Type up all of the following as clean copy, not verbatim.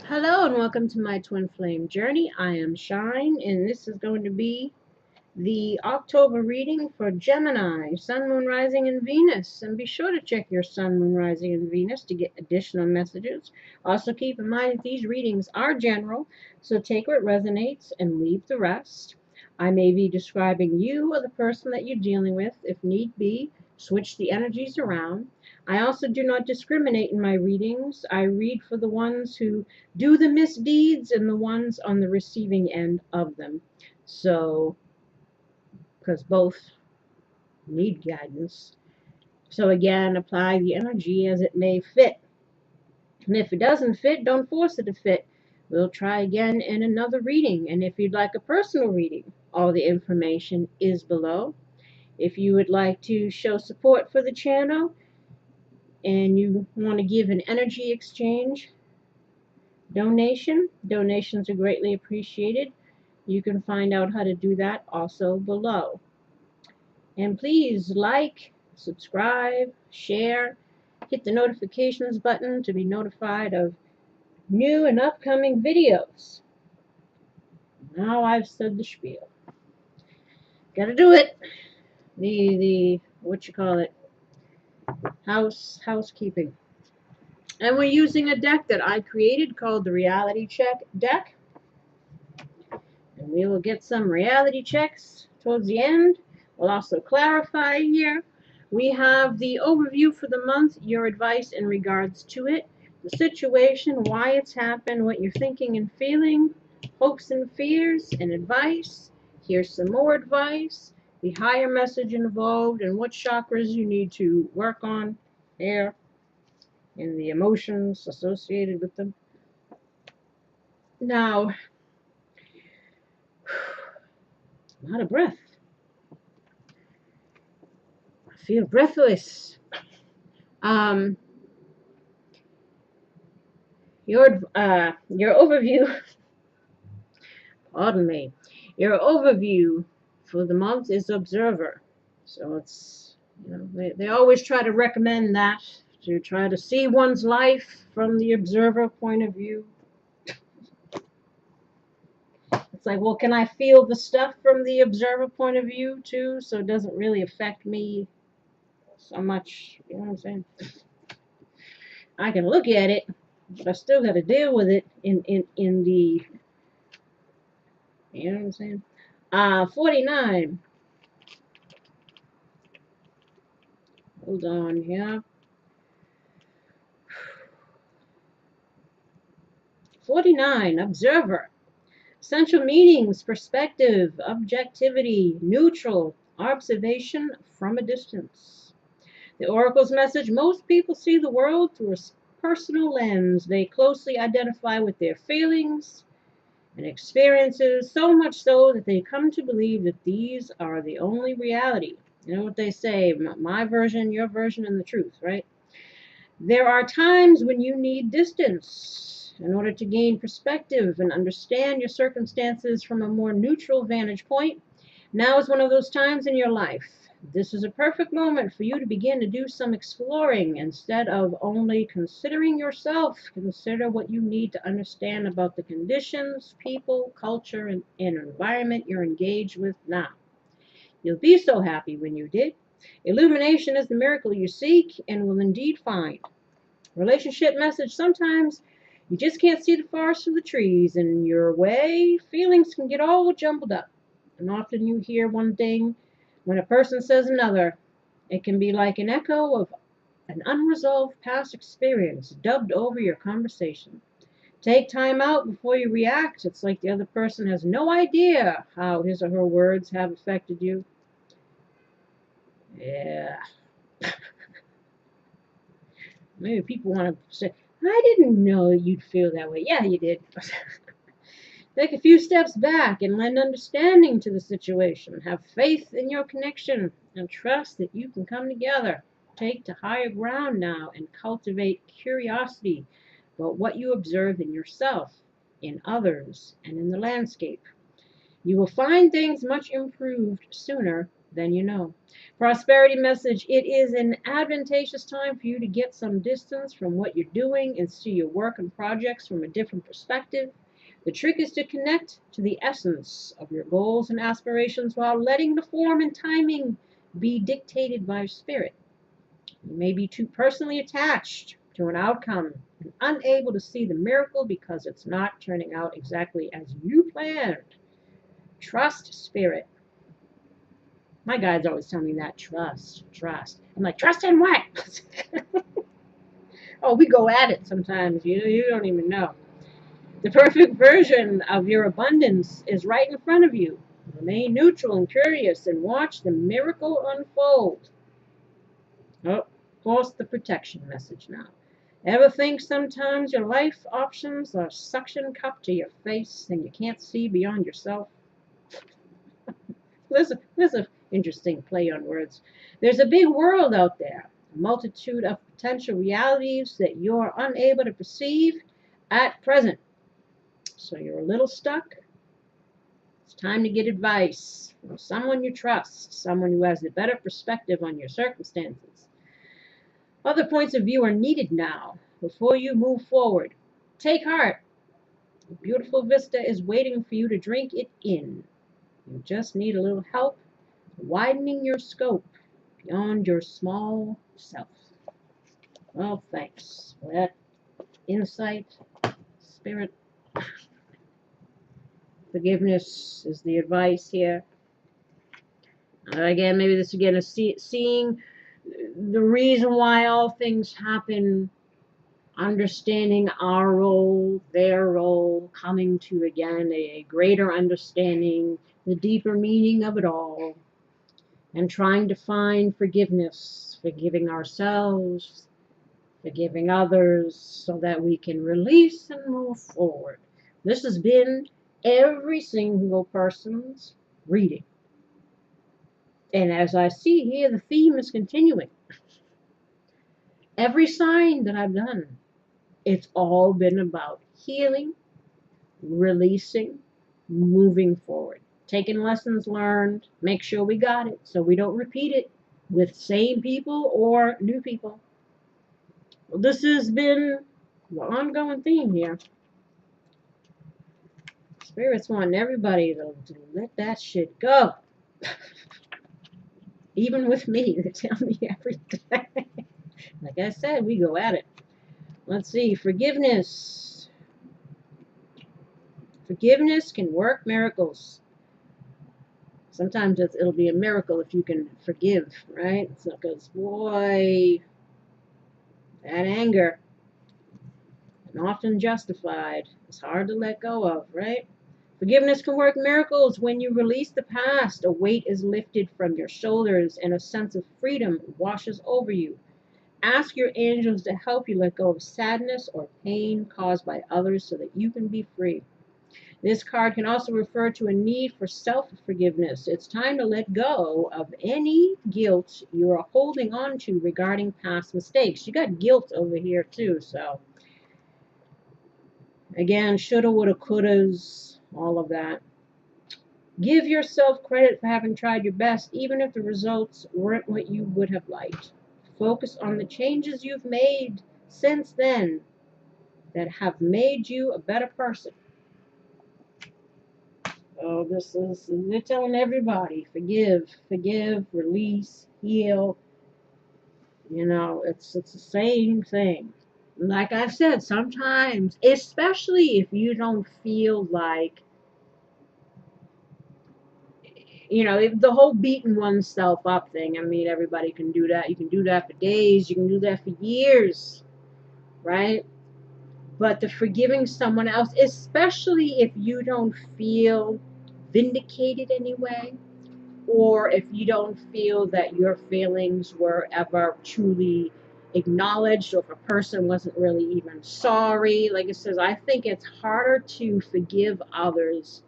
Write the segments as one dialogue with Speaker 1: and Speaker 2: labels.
Speaker 1: Hello and welcome to my twin flame journey. I am Shine, and this is going to be the October reading for Gemini, Sun, Moon, Rising, and Venus. And be sure to check your Sun, Moon, Rising, and Venus to get additional messages. Also, keep in mind that these readings are general, so take what resonates and leave the rest. I may be describing you or the person that you're dealing with. If need be, switch the energies around. I also do not discriminate in my readings. I read for the ones who do the misdeeds and the ones on the receiving end of them. So, because both need guidance. So, again, apply the energy as it may fit. And if it doesn't fit, don't force it to fit. We'll try again in another reading. And if you'd like a personal reading, all the information is below. If you would like to show support for the channel and you want to give an energy exchange donations are greatly appreciated. You can find out how to do that also below. And please like, subscribe, share, hit the notifications button to be notified of new and upcoming videos. Now I've said the spiel. Gotta do it. The what you call it? Housekeeping. And we're using a deck that I created called the Reality Check deck. And we will get some reality checks towards the end. We'll also clarify here. We have the overview for the month, your advice in regards to it, the situation, why it's happened, what you're thinking and feeling, hopes and fears, and advice. Here's some more advice, the higher message involved, and what chakras you need to work on there, and the emotions associated with them. Now, I'm out of breath. I feel breathless. Your overview, pardon me, your overview for the month is observer. So it's, they always try to recommend that, to try to see one's life from the observer point of view. It's like, well, can I feel the stuff from the observer point of view too, so it doesn't really affect me so much, you know what I'm saying? I can look at it, but I still got to deal with it in the, you know what I'm saying? 49. Hold on here. 49, observer. Essential meanings, perspective, objectivity, neutral, observation from a distance. The oracle's message, most people see the world through a personal lens. They closely identify with their feelings and experiences, so much so that they come to believe that these are the only reality. You know what they say, my version, your version, and the truth, right? There are times when you need distance in order to gain perspective and understand your circumstances from a more neutral vantage point. Now is one of those times in your life. This is a perfect moment for you to begin to do some exploring. Instead of only considering yourself, consider what you need to understand about the conditions, people, culture, and environment you're engaged with now. You'll be so happy when you did. Illumination is the miracle you seek and will indeed find. Relationship message, sometimes you just can't see the forest for the trees, and in your way, feelings can get all jumbled up. And often you hear one thing when a person says another. It can be like an echo of an unresolved past experience dubbed over your conversation. Take time out before you react. It's like the other person has no idea how his or her words have affected you. Yeah. Maybe people want to say, I didn't know you'd feel that way. Yeah, you did. Take a few steps back and lend understanding to the situation. Have faith in your connection and trust that you can come together. Take to higher ground now and cultivate curiosity about what you observe in yourself, in others, and in the landscape. You will find things much improved sooner then you know. Prosperity message. It is an advantageous time for you to get some distance from what you're doing and see your work and projects from a different perspective. The trick is to connect to the essence of your goals and aspirations while letting the form and timing be dictated by spirit. You may be too personally attached to an outcome and unable to see the miracle because it's not turning out exactly as you planned. Trust spirit. My guides always tell me that. Trust. I'm like, trust in what? Oh, we go at it sometimes. You don't even know. The perfect version of your abundance is right in front of you. Remain neutral and curious and watch the miracle unfold. Oh, of course, the protection message now. Ever think sometimes your life options are suction cupped to your face and you can't see beyond yourself? There's an interesting play on words. There's a big world out there, a multitude of potential realities that you're unable to perceive at present. So you're a little stuck. It's time to get advice from someone you trust, someone who has a better perspective on your circumstances. Other points of view are needed now before you move forward. Take heart. A beautiful vista is waiting for you to drink it in. You just need a little help widening your scope beyond your small self. Well, thanks for that insight, spirit. Forgiveness is the advice here. Again, maybe this again is seeing the reason why all things happen, understanding our role, their role, coming to again a greater understanding, the deeper meaning of it all, and trying to find forgiveness, forgiving ourselves, forgiving others, so that we can release and move forward. This has been every single person's reading. And as I see here, the theme is continuing. Every sign that I've done, it's all been about healing, releasing, moving forward, taking lessons learned, make sure we got it so we don't repeat it with same people or new people. Well, this has been the ongoing theme here. Spirits want everybody to let that shit go. Even with me, they tell me everything. Like I said, we go at it. Let's see, forgiveness. Forgiveness can work miracles. Sometimes it'll be a miracle if you can forgive, right? Because, boy, that anger, and often justified, is hard to let go of, right? Forgiveness can work miracles when you release the past. A weight is lifted from your shoulders and a sense of freedom washes over you. Ask your angels to help you let go of sadness or pain caused by others so that you can be free. This card can also refer to a need for self-forgiveness. It's time to let go of any guilt you are holding on to regarding past mistakes. You got guilt over here too, so again, shoulda, woulda, couldas, all of that. Give yourself credit for having tried your best, even if the results weren't what you would have liked. Focus on the changes you've made since then that have made you a better person. Oh, they're telling everybody, forgive, release, heal. You know, it's the same thing. Like I said, sometimes, especially if you don't feel like, the whole beating oneself up thing. I mean, everybody can do that. You can do that for days. You can do that for years, right? But the forgiving someone else, especially if you don't feel vindicated anyway, or if you don't feel that your feelings were ever truly acknowledged, or if a person wasn't really even sorry. Like it says, I think it's harder to forgive others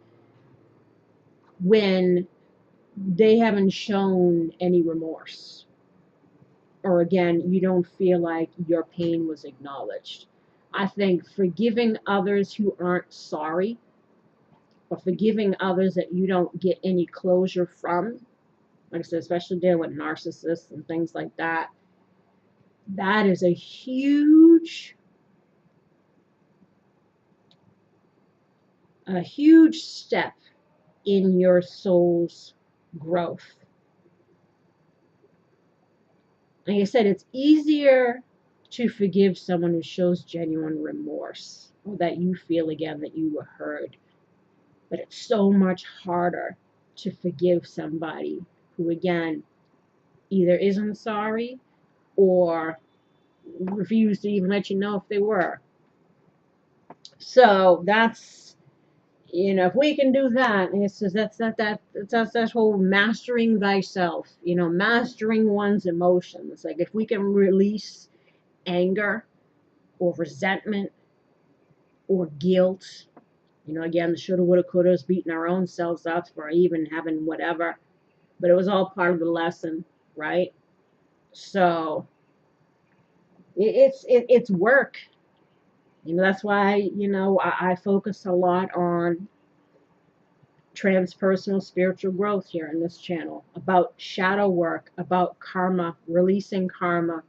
Speaker 1: when they haven't shown any remorse, or again, you don't feel like your pain was acknowledged. I think forgiving others who aren't sorry, or forgiving others that you don't get any closure from, Like I said, especially dealing with narcissists and things like that. That is a huge step in your soul's growth. Like I said, it's easier to forgive someone who shows genuine remorse, or that you feel again that you were heard. But it's so much harder to forgive somebody who, again, either isn't sorry or refused to even let you know if they were. So that's, if we can do that, and it's just that's that whole mastering thyself, mastering one's emotions. Like if we can release anger or resentment or guilt, again, the shoulda, woulda, couldas, beating our own selves up for even having whatever, but it was all part of the lesson, right? So it's work. That's why, I focus a lot on transpersonal spiritual growth here in this channel, about shadow work, about karma, releasing karma,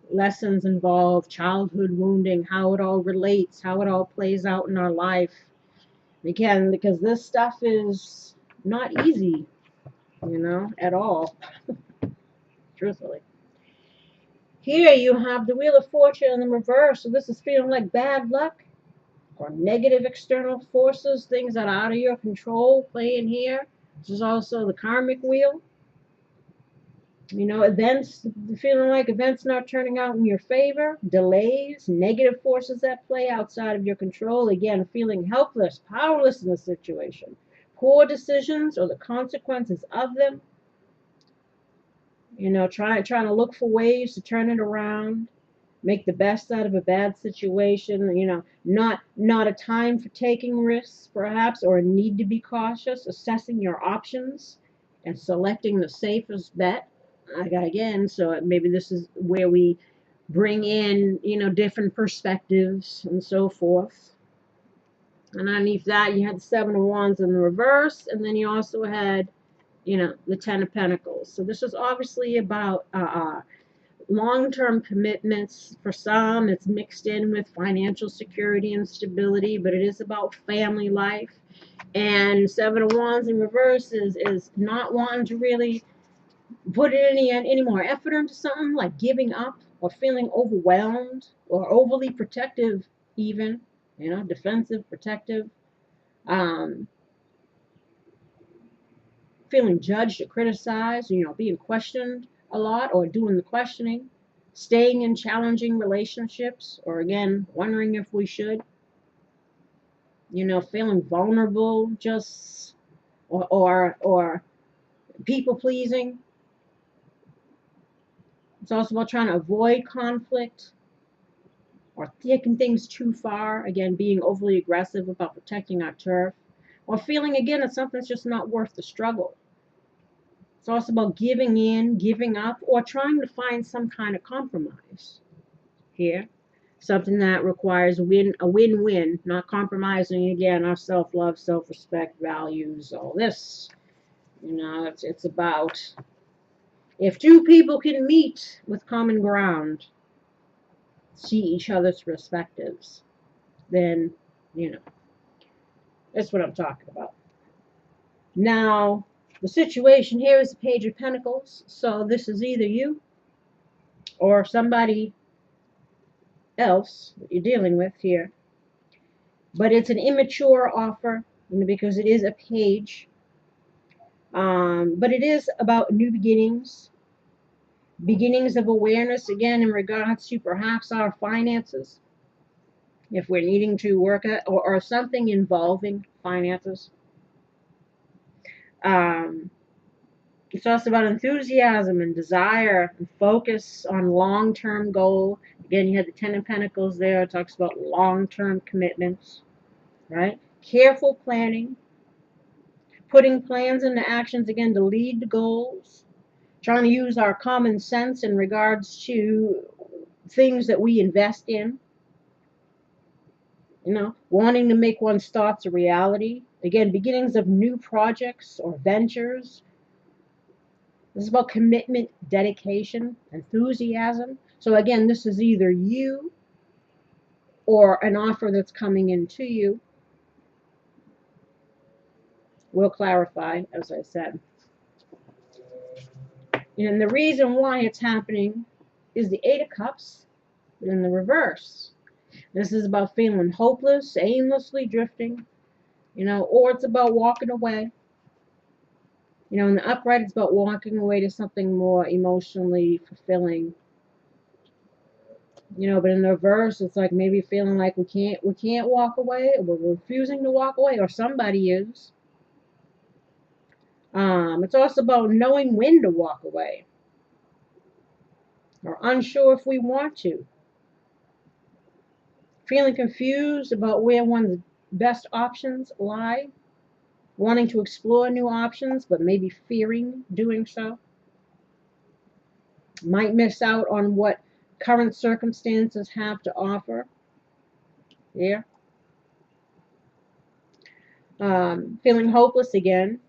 Speaker 1: lessons involved, childhood wounding, how it all relates, how it all plays out in our life. Again, because this stuff is not easy, at all, truthfully. Here you have the Wheel of Fortune in the reverse. So this is feeling like bad luck or negative external forces, things that are out of your control playing here. This is also the karmic wheel. Events, feeling like events not turning out in your favor, delays, negative forces that play outside of your control. Again, feeling helpless, powerless in the situation, poor decisions or the consequences of them. Trying to look for ways to turn it around, make the best out of a bad situation. Not a time for taking risks, perhaps, or a need to be cautious, assessing your options and selecting the safest bet. Again, so maybe this is where we bring in, different perspectives and so forth. And underneath that, you had the Seven of Wands in the reverse, and then you also had, the Ten of Pentacles. So this is obviously about long-term commitments. For some, it's mixed in with financial security and stability, but it is about family life. And Seven of Wands in reverse is not wanting to really put any more effort into something, like giving up or feeling overwhelmed or overly protective, even, defensive, protective, um, feeling judged or criticized, being questioned a lot or doing the questioning, staying in challenging relationships, or again, wondering if we should, feeling vulnerable, just, or people pleasing. It's also about trying to avoid conflict or taking things too far, again, being overly aggressive about protecting our turf, or feeling again that something's just not worth the struggle. It's also about giving in, giving up, or trying to find some kind of compromise here. Something that requires a win-win, not compromising, again, our self-love, self-respect, values, all this. It's about if two people can meet with common ground, see each other's perspectives, then, that's what I'm talking about. Now, the situation here is the Page of Pentacles. So this is either you or somebody else that you're dealing with here. But it's an immature offer, because it is a page. But it is about new beginnings, beginnings of awareness, again, in regards to perhaps our finances, if we're needing to work at, or something involving finances. It's also about enthusiasm and desire and focus on long-term goal. Again, you had the Ten of Pentacles there. It talks about long-term commitments, right? Careful planning, putting plans into actions, again, to lead to goals. Trying to use our common sense in regards to things that we invest in. Wanting to make one's thoughts a reality. Again, beginnings of new projects or ventures. This is about commitment, dedication, enthusiasm. So again, this is either you or an offer that's coming into you. We'll clarify, as I said. And the reason why it's happening is the Eight of Cups in the reverse. This is about feeling hopeless, aimlessly drifting, or it's about walking away. In the upright, it's about walking away to something more emotionally fulfilling. But in the reverse, it's like maybe feeling like we can't walk away, or we're refusing to walk away, or somebody is. It's also about knowing when to walk away, or unsure if we want to. Feeling confused about where one's best options lie, wanting to explore new options, but maybe fearing doing so. Might miss out on what current circumstances have to offer. Yeah. Feeling hopeless again.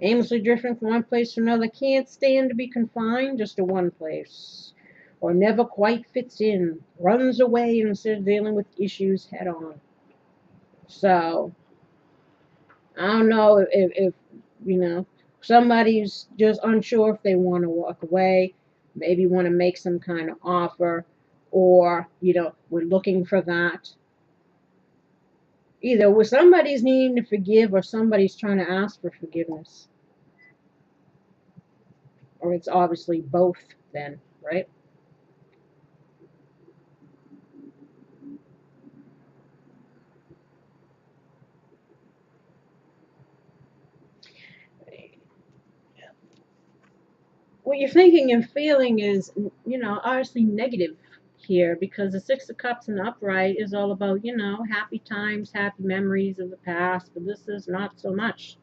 Speaker 1: Aimlessly drifting from one place to another. Can't stand to be confined just to one place. Or never quite fits in. Runs away instead of dealing with issues head on. So, I don't know if somebody's just unsure if they want to walk away, maybe want to make some kind of offer, or, we're looking for that. Either with somebody's needing to forgive or somebody's trying to ask for forgiveness. Or it's obviously both then, right? What you're thinking and feeling is, obviously negative here, because the Six of Cups in the upright is all about, happy times, happy memories of the past, but this is not so much.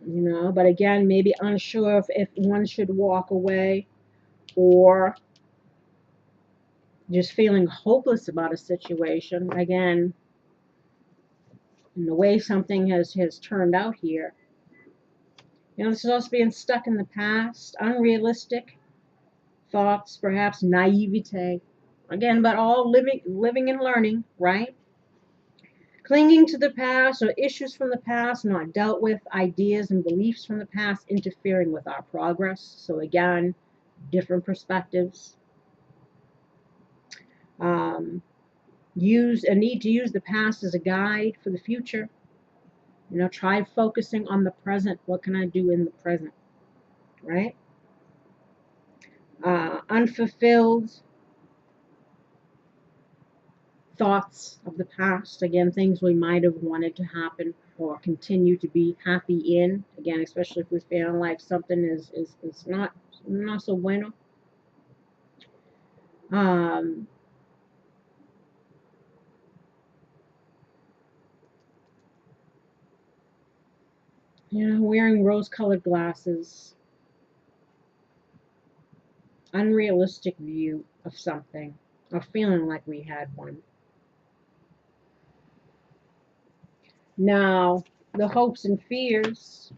Speaker 1: But again, maybe unsure if one should walk away, or just feeling hopeless about a situation. Again, in the way something has turned out here. This is also being stuck in the past, unrealistic thoughts, perhaps naivete. Again, but all living and learning, right? Clinging to the past or issues from the past not dealt with, ideas and beliefs from the past interfering with our progress. So again, different perspectives. Use a need to use the past as a guide for the future. Try focusing on the present. What can I do in the present, right? Unfulfilled thoughts of the past. Again, things we might have wanted to happen or continue to be happy in. Again, especially if we feel like something is not so bueno. Wearing rose-colored glasses. Unrealistic view of something, or feeling like we had one. Now, the hopes and fears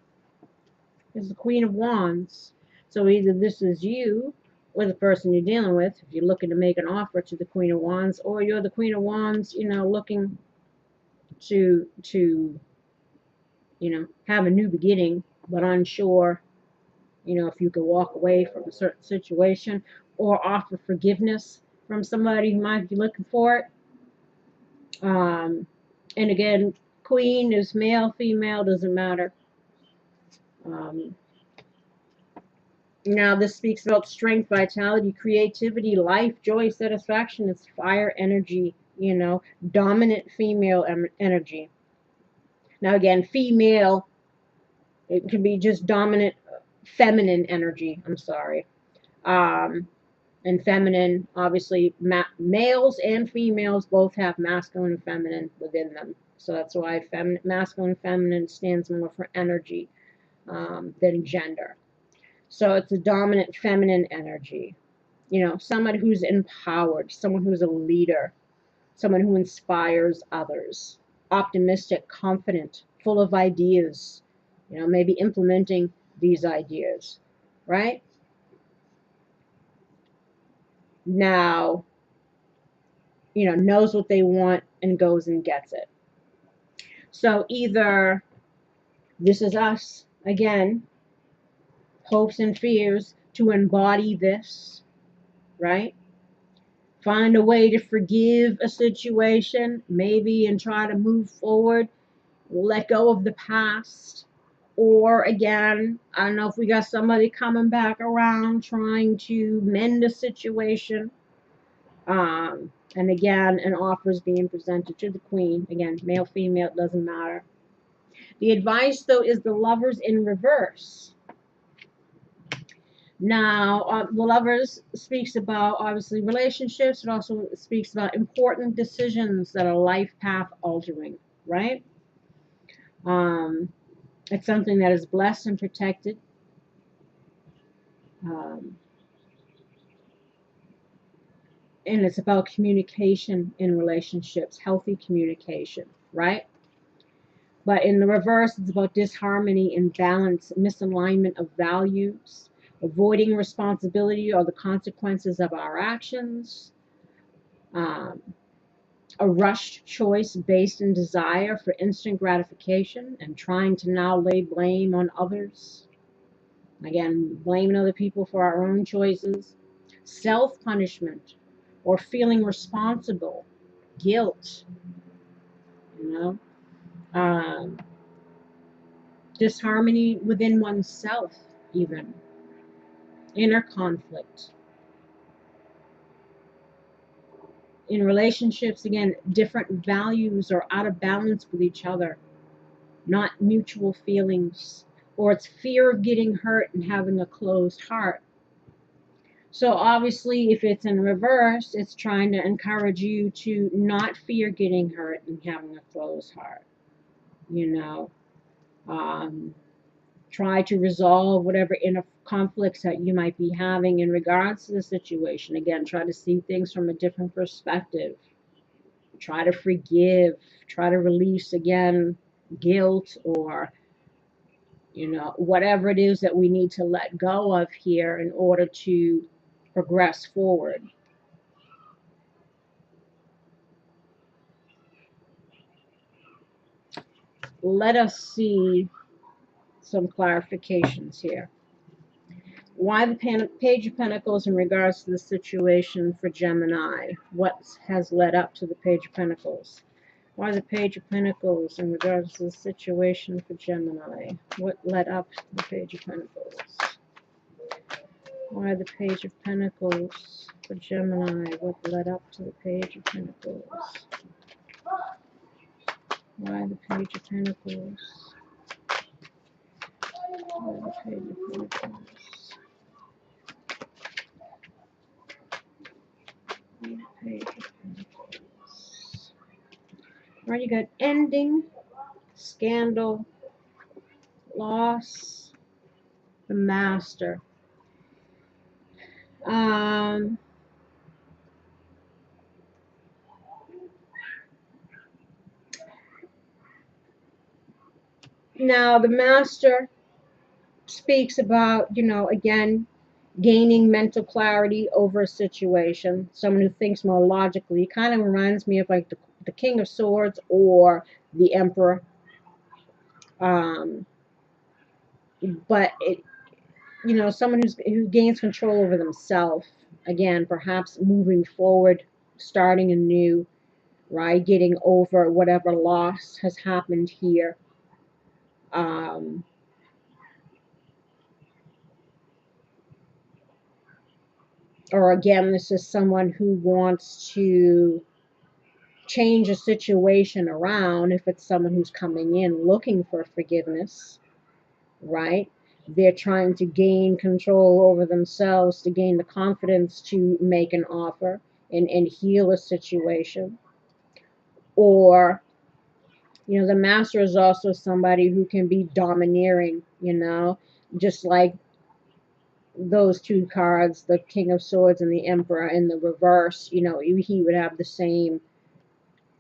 Speaker 1: is the Queen of Wands. So either this is you or the person you're dealing with, if you're looking to make an offer to the Queen of Wands, or you're the Queen of Wands, looking to have a new beginning, but unsure, if you can walk away from a certain situation, or offer forgiveness from somebody who might be looking for it. And again, Queen is male, female, doesn't matter. Now this speaks about strength, vitality, creativity, life, joy, satisfaction. It's fire energy, dominant female energy. Now again, female, it can be just dominant feminine energy. I'm sorry. And feminine, obviously, males and females both have masculine and feminine within them. So that's why masculine and feminine stands more for energy than gender. So it's a dominant feminine energy. Someone who's empowered, someone who's a leader, someone who inspires others, optimistic, confident, full of ideas, maybe implementing these ideas, right? Now, knows what they want and goes and gets it. So either this is us again, hopes and fears to embody this, right? Find a way to forgive a situation, maybe, and try to move forward, let go of the past. Or again, I don't know if we got somebody coming back around trying to mend a situation. And again, an offer is being presented to the queen. Again, male, female, it doesn't matter. The advice, though, is the lovers in reverse. Now, the lovers speaks about, obviously, relationships. It also speaks about important decisions that are life path altering, right? It's something that is blessed and protected. Um, and it's about communication in relationships, healthy communication, right? But in the reverse, it's about disharmony, imbalance, misalignment of values, avoiding responsibility or the consequences of our actions, um, a rushed choice based in desire for instant gratification and trying to now lay blame on others. Again, blaming other people for our own choices, self-punishment or feeling responsible, guilt, you know, um, disharmony within oneself, even inner conflict. In relationships, again, different values are out of balance with each other, not mutual feelings, or it's fear of getting hurt and having a closed heart. So obviously, if it's in reverse, it's trying to encourage you to not fear getting hurt and having a closed heart. You know, um, try to resolve whatever inner conflicts that you might be having in regards to the situation. Again, try to see things from a different perspective. Try to forgive. Try to release, again, guilt or whatever it is that we need to let go of here in order to progress forward. Let us see some clarifications here. Why the Page of Pentacles in regards to the situation for Gemini? What has led up to the Page of Pentacles? Why the Page of Pentacles in regards to the situation for Gemini? What led up to the Page of Pentacles? Why the Page of Pentacles for Gemini? What led up to the Page of Pentacles? Why the Page of Pentacles? Why the Page of Pentacles? Why the Page of Pentacles? Alright, you got ending, scandal, loss, the Master. Now the Master speaks about, again, gaining mental clarity over a situation. Someone who thinks more logically. Kind of reminds me of like the King of Swords or the Emperor. But it, someone who gains control over themselves. Again, perhaps moving forward, starting anew, right? Getting over whatever loss has happened here. Or again, this is someone who wants to change a situation around. If it's someone who's coming in looking for forgiveness, right? They're trying to gain control over themselves, to gain the confidence to make an offer and heal a situation. Or, the Master is also somebody who can be domineering, just like those two cards, the King of Swords and the Emperor in the reverse, he would have the same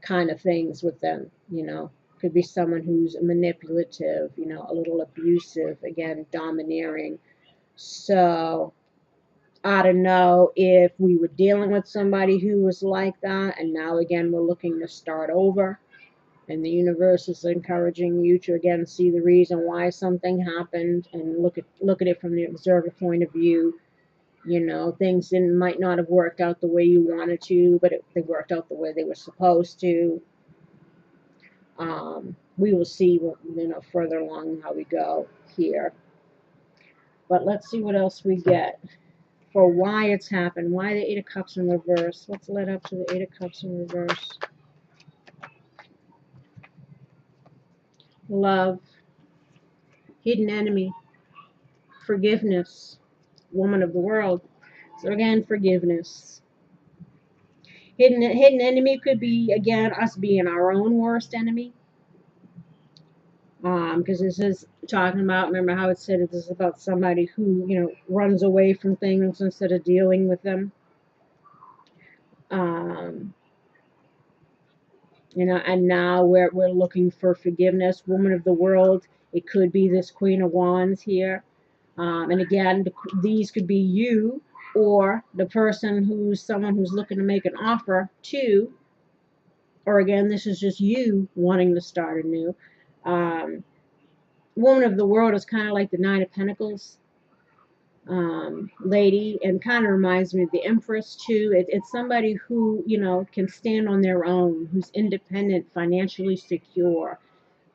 Speaker 1: kind of things with them, could be someone who's manipulative, you know, a little abusive, again, domineering. So I don't know if we were dealing with somebody who was like that, and now again we're looking to start over, and the universe is encouraging you to again see the reason why something happened and look at it from the observer point of view. You know, things might not have worked out the way you wanted to, but they worked out the way they were supposed to. We will see, you know, further along how we go here. But let's see what else we get for why it's happened. Why the Eight of Cups in reverse? What's led up to the Eight of Cups in reverse? Love, hidden enemy, forgiveness, woman of the world. So again, forgiveness. Hidden enemy could be, again, us being our own worst enemy. Because this is talking about, remember how it said this is about somebody who, you know, runs away from things instead of dealing with them. You know, and now we're looking for forgiveness. Woman of the world, it could be this Queen of Wands here. And again, these could be you or the person who's someone who's looking to make an offer to, or again, this is just you wanting to start anew. Woman of the world is kind of like the Nine of Pentacles lady, and kind of reminds me of the Empress too. It's somebody who, you know, can stand on their own, who's independent, financially secure.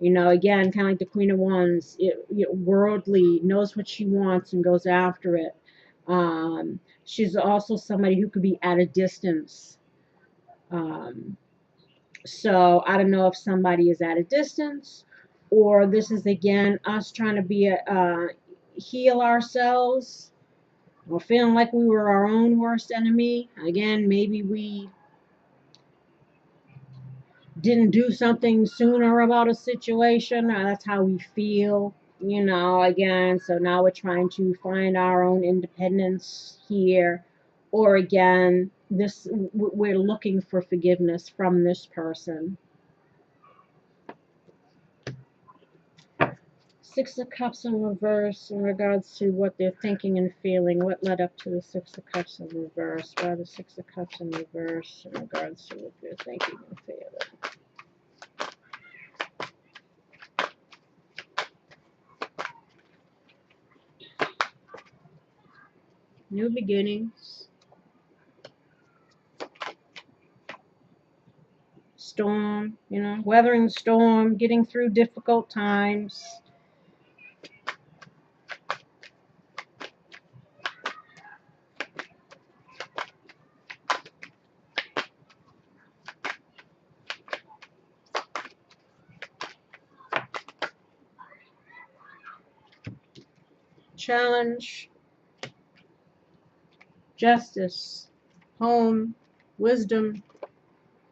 Speaker 1: You know, again, kind of like the Queen of Wands, worldly, knows what she wants and goes after it. She's also somebody who could be at a distance. So I don't know if somebody is at a distance, or this is again us trying to be heal ourselves, or feeling like we were our own worst enemy. Again, maybe we didn't do something sooner about a situation. That's how we feel, you know, again. So now we're trying to find our own independence here. Or again, we're looking for forgiveness from this person. Six of Cups in reverse in regards to what they're thinking and feeling. What led up to the Six of Cups in reverse? Why the Six of Cups in reverse in regards to what they're thinking and feeling? New beginnings. Storm, you know, weathering the storm, getting through difficult times. Challenge, justice, home, wisdom,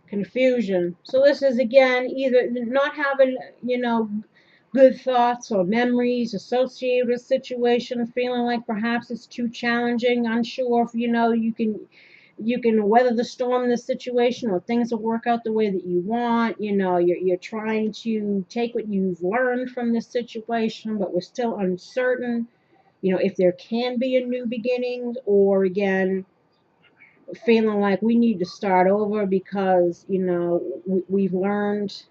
Speaker 1: confusion. So this is again either not having, you know, good thoughts or memories associated with a situation, feeling like perhaps it's too challenging, unsure if, you know, you can weather the storm in the situation, or things will work out the way that you want. You know, you're trying to take what you've learned from this situation, but we're still uncertain, you know, if there can be a new beginning, or again, feeling like we need to start over because, you know, we've learned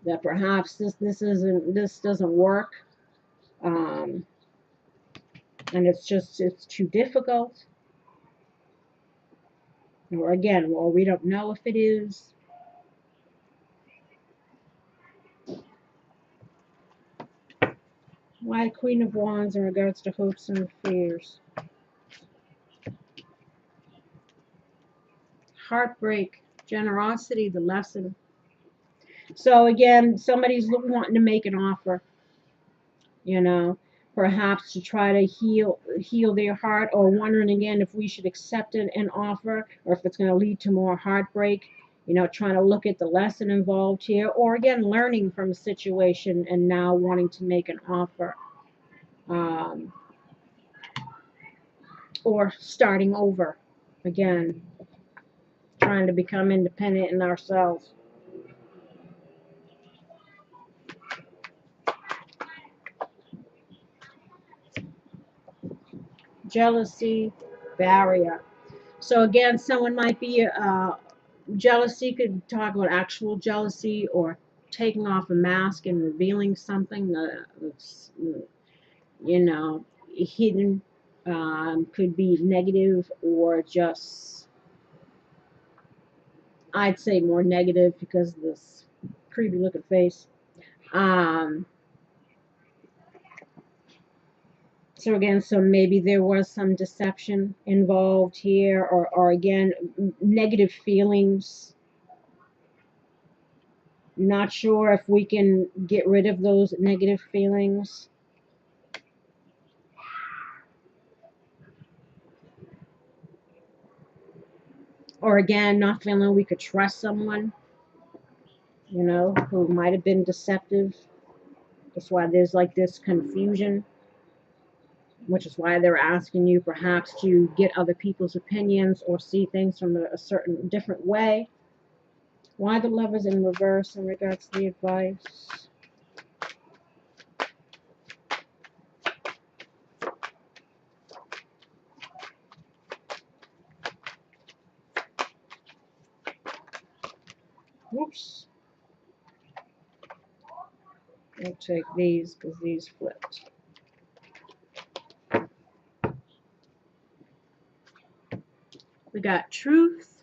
Speaker 1: that perhaps this doesn't work, and it's too difficult, or again, well, we don't know if it is. Why Queen of Wands in regards to hopes and fears? Heartbreak, generosity, the lesson. So again, somebody's wanting to make an offer, you know, perhaps to try to heal their heart, or wondering again if we should accept an offer, or if it's going to lead to more heartbreak. You know, trying to look at the lesson involved here, or again, learning from a situation and now wanting to make an offer. Or starting over again, trying to become independent in ourselves. jealousy, barrier. So again, someone might be jealousy could talk about actual jealousy or taking off a mask and revealing something that's, you know, hidden. Could be negative or just, I'd say more negative because of this creepy looking face. Um, so again, so maybe there was some deception involved here, or again, negative feelings. Not sure if we can get rid of those negative feelings. Or again, not feeling we could trust someone, who might have been deceptive. That's why there's like this confusion, which is why they're asking you perhaps to get other people's opinions or see things from a certain different way. Why the lovers in reverse in regards to the advice? Whoops. I'll take these because these flipped. We got truth,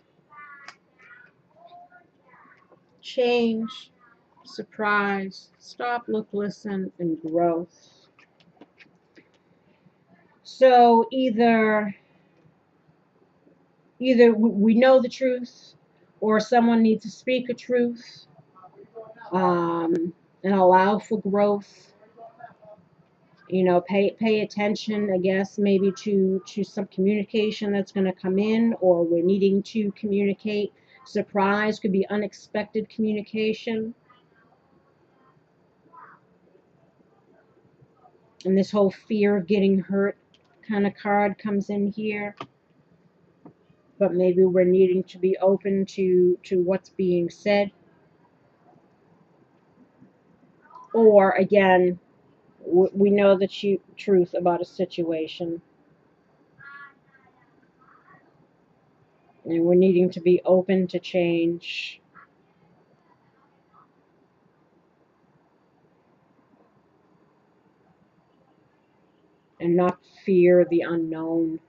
Speaker 1: change, surprise, stop, look, listen, and growth. So either we know the truth, or someone needs to speak a truth, and allow for growth. Pay attention, I guess, maybe to some communication that's going to come in, or we're needing to communicate. Surprise could be unexpected communication. And this whole fear of getting hurt kind of card comes in here. But maybe we're needing to be open to what's being said. Or again, we know the truth about a situation, and we're needing to be open to change. And not fear the unknown.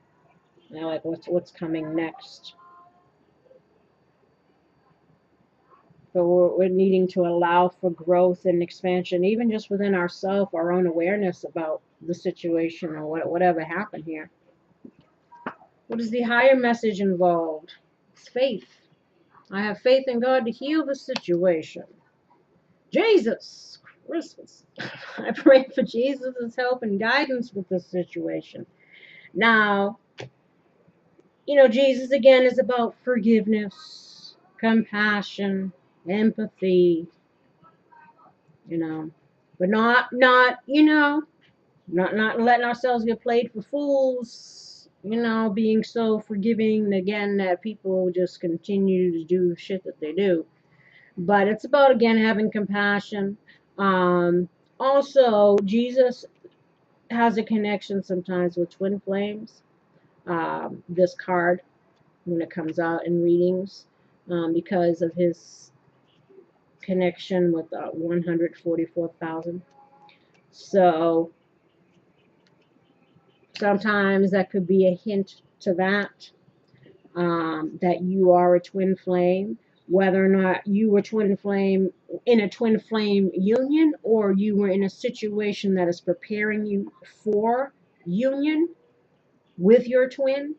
Speaker 1: Like what's coming next. So we're needing to allow for growth and expansion, even just within ourselves, our own awareness about the situation or whatever happened here. What is the higher message involved? It's faith. I have faith in God to heal the situation. Jesus Christmas. I pray for Jesus' help and guidance with this situation. Now, Jesus again is about forgiveness, compassion, empathy, but not letting ourselves get played for fools, being so forgiving again that people just continue to do shit that they do. But it's about again having compassion. Also, Jesus has a connection sometimes with twin flames. This card, when it comes out in readings, because of his connection with 144,000. So sometimes that could be a hint to that, that you are a twin flame, whether or not you were twin flame in a twin flame union, or you were in a situation that is preparing you for union with your twin.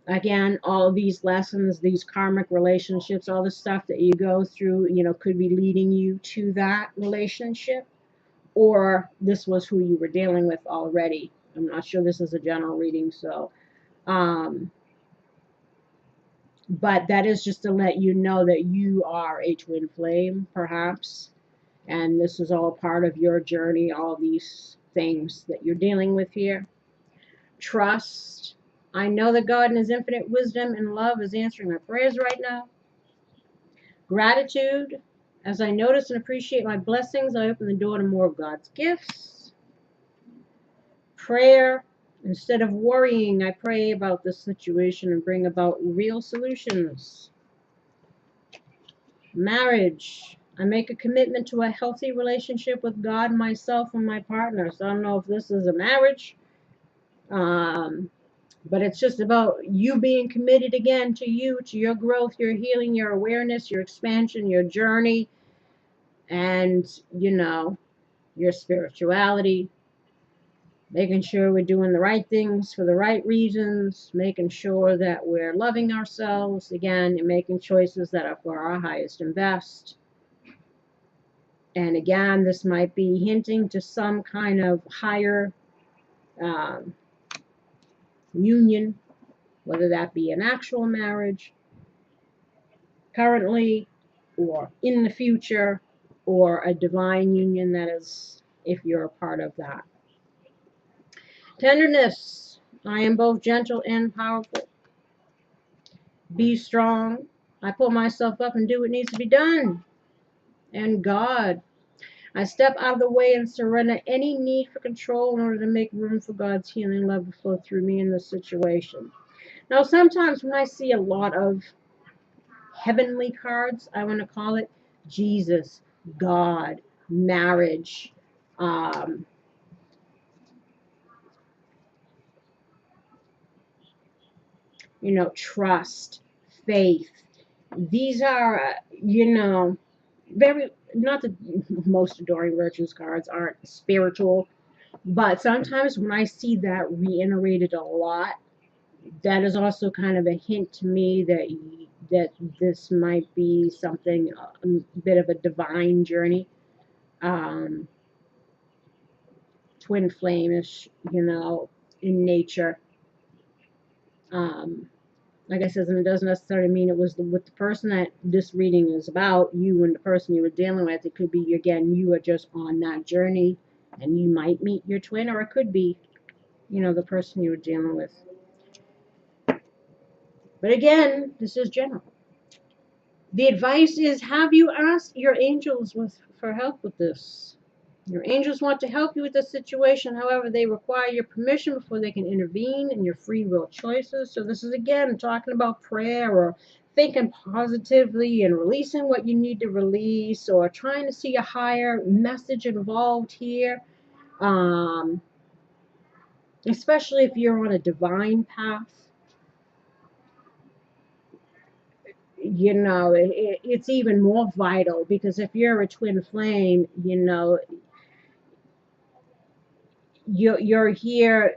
Speaker 1: Again, all of these lessons, these karmic relationships, all the stuff that you go through, could be leading you to that relationship, or this was who you were dealing with already. I'm not sure, this is a general reading, so but that is just to let you know that you are a twin flame, perhaps, and this is all part of your journey, all these things that you're dealing with here. Trust. I know that God in his infinite wisdom and love is answering my prayers right now. Gratitude. As I notice and appreciate my blessings, I open the door to more of God's gifts. Prayer. Instead of worrying, I pray about this situation and bring about real solutions. Marriage. I make a commitment to a healthy relationship with God, myself, and my partner. So I don't know if this is a marriage, but it's just about you being committed again to you, to your growth, your healing, your awareness, your expansion, your journey, and, your spirituality. Making sure we're doing the right things for the right reasons, making sure that we're loving ourselves again, and making choices that are for our highest and best. And again, this might be hinting to some kind of higher union, whether that be an actual marriage currently or in the future, or a divine union, that is, if you're a part of that. Tenderness. I am both gentle and powerful. Be strong. I pull myself up and do what needs to be done. And God. I step out of the way and surrender any need for control in order to make room for God's healing love to flow through me in this situation. Now, sometimes when I see a lot of heavenly cards, I want to call it Jesus, God, marriage, trust, faith. These are, very, not that most adoring virtues cards aren't spiritual, but sometimes when I see that reiterated a lot, that is also kind of a hint to me that this might be something, a bit of a divine journey, twin flame-ish, in nature. Like I said, and it doesn't necessarily mean it was with the person that this reading is about, you and the person you were dealing with. It could be, again, you are just on that journey and you might meet your twin, or it could be, the person you were dealing with. But again, this is general. The advice is, have you asked your angels for help with this? Your angels want to help you with this situation. However, they require your permission before they can intervene in your free will choices. So this is, again, talking about prayer or thinking positively and releasing what you need to release, or trying to see a higher message involved here. Especially if you're on a divine path. It's even more vital, because if you're a twin flame, you're here.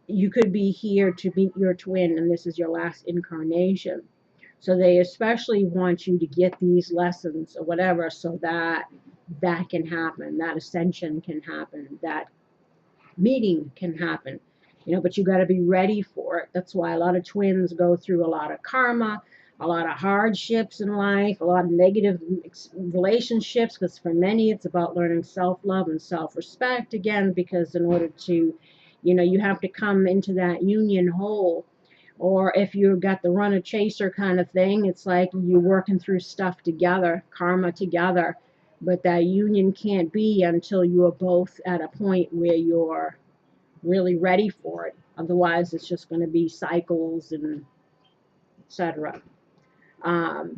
Speaker 1: You could be here to meet your twin, and this is your last incarnation. So they especially want you to get these lessons or whatever, so that can happen, that ascension can happen, that meeting can happen. But you got to be ready for it. That's why a lot of twins go through a lot of karma, a lot of hardships in life, a lot of negative relationships, because for many it's about learning self-love and self-respect, again, because in order to, you have to come into that union whole. Or if you've got the runner chaser kind of thing, it's like you're working through stuff together, karma together. But that union can't be until you are both at a point where you're really ready for it. Otherwise, it's just going to be cycles and etc. But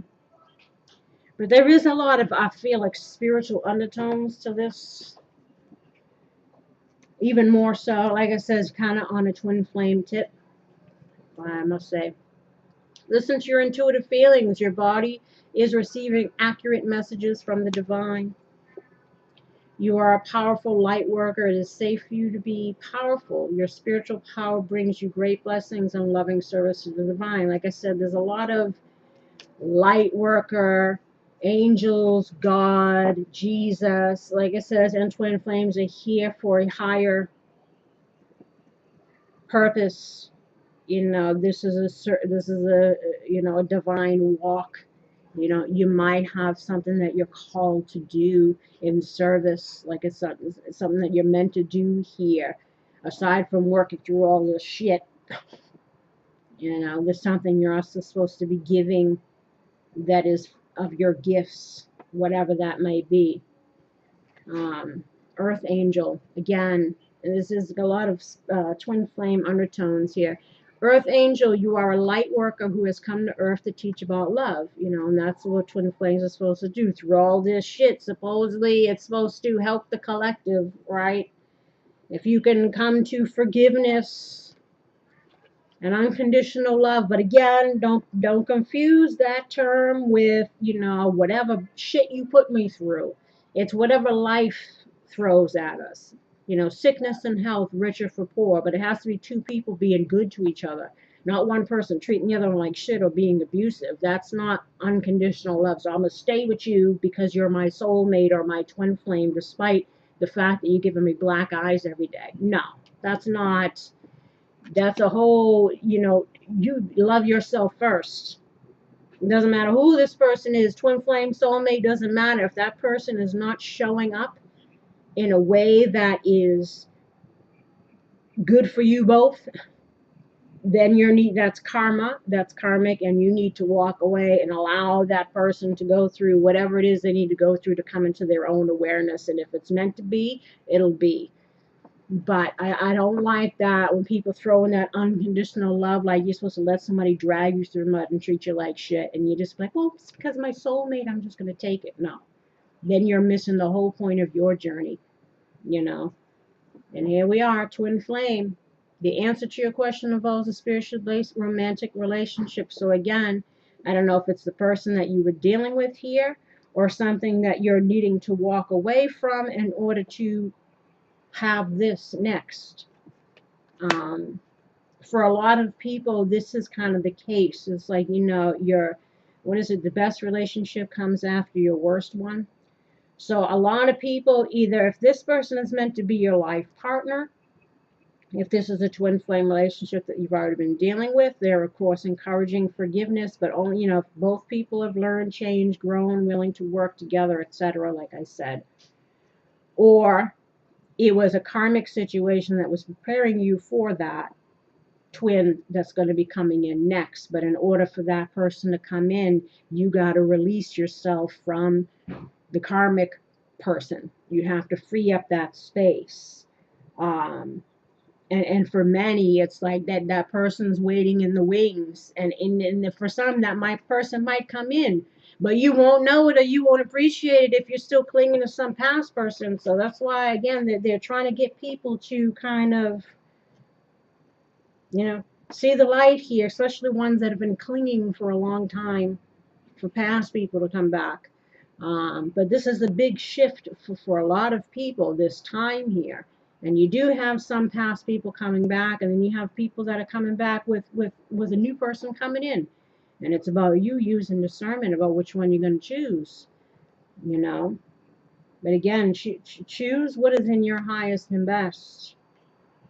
Speaker 1: there is a lot of, I feel like, spiritual undertones to this. Even more so, like I said, kind of on a twin flame tip, I must say. Listen to your intuitive feelings. Your body is receiving accurate messages from the divine. You are a powerful light worker. It is safe for you to be powerful. Your spiritual power brings you great blessings and loving service to the divine. Like I said, there's a lot of light worker, angels, God, Jesus. Like it says, and twin flames are here for a higher purpose. This is a divine walk. You might have something that you're called to do in service, like it's something that you're meant to do here, aside from working through all this shit. There's something you're also supposed to be giving, that is of your gifts, whatever that may be. Earth angel, again, And this is a lot of twin flame undertones here. Earth angel, you are a light worker who has come to earth to teach about love, and that's what twin flames are supposed to do. Through all this shit, supposedly it's supposed to help the collective, right? If you can come to forgiveness and unconditional love, but again, don't confuse that term with, whatever shit you put me through. It's whatever life throws at us. Sickness and health, richer for poor, but it has to be two people being good to each other, not one person treating the other one like shit or being abusive. That's not unconditional love. So I'm gonna stay with you because you're my soulmate or my twin flame, despite the fact that you're giving me black eyes every day. No, that's not. That's a whole, you love yourself first. It doesn't matter who this person is, twin flame, soulmate, doesn't matter. If that person is not showing up in a way that is good for you both, then that's karma, that's karmic, and you need to walk away and allow that person to go through whatever it is they need to go through to come into their own awareness. And if it's meant to be, it'll be. But I don't like that when people throw in that unconditional love, like you're supposed to let somebody drag you through mud and treat you like shit, and you're just like, well, it's because of my soulmate, I'm just going to take it. No. Then you're missing the whole point of your journey, And here we are, twin flame. The answer to your question involves a spiritual-based romantic relationship. So again, I don't know if it's the person that you were dealing with here or something that you're needing to walk away from in order to have this next. For a lot of people, this is kind of the case. It's like, the best relationship comes after your worst one. So a lot of people, either if this person is meant to be your life partner, if this is a twin flame relationship that you've already been dealing with, they're of course encouraging forgiveness, but only, if both people have learned, changed, grown, willing to work together, etc., like I said. Or it was a karmic situation that was preparing you for that twin that's going to be coming in next. But in order for that person to come in, you got to release yourself from the karmic person. You have to free up that space. And for many, it's like that person's waiting in the wings. And for some, person might come in. But you won't know it or you won't appreciate it if you're still clinging to some past person. So that's why, again, they're trying to get people to kind of, see the light here, especially ones that have been clinging for a long time for past people to come back. But this is a big shift for a lot of people this time here. And you do have some past people coming back, and then you have people that are coming back with a new person coming in. And it's about you using discernment about which one you're going to choose, But again, choose what is in your highest and best,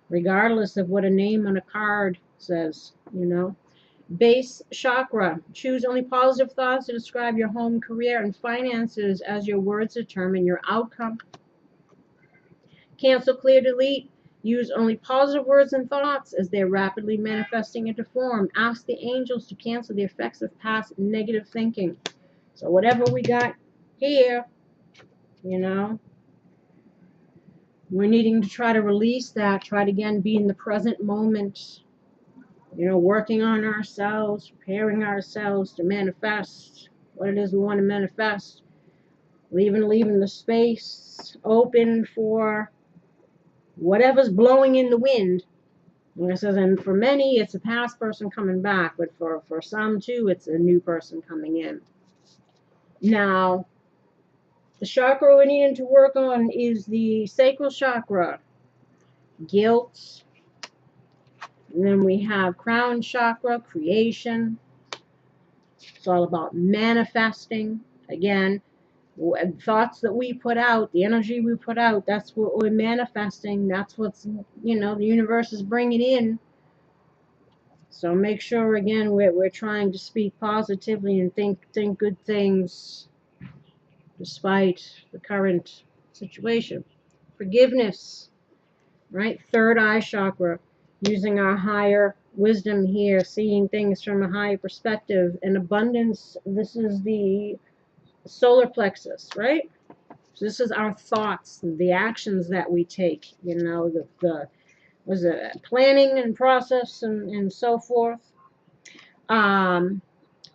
Speaker 1: regardless of what a name on a card says, Base chakra. Choose only positive thoughts to describe your home, career, and finances as your words determine your outcome. Cancel, clear, delete. Use only positive words and thoughts as they're rapidly manifesting into form. Ask the angels to cancel the effects of past negative thinking. So whatever we got here, we're needing to try to release that. Try to, again, be in the present moment. Working on ourselves, preparing ourselves to manifest what it is we want to manifest. Leaving the space open for whatever's blowing in the wind. Like I said, and for many, it's a past person coming back, but for some too, it's a new person coming in. Now, the chakra we're needing to work on is the sacral chakra, guilt. And then we have crown chakra, creation. It's all about manifesting. Again, thoughts that we put out, the energy we put out, that's what we're manifesting. That's what's, the universe is bringing in. So make sure, again, we're trying to speak positively and think good things despite the current situation. Forgiveness, right? Third eye chakra, using our higher wisdom here, seeing things from a higher perspective. And abundance, this is the solar plexus, right? So this is our thoughts, the actions that we take, you know, the was it planning and process and so forth.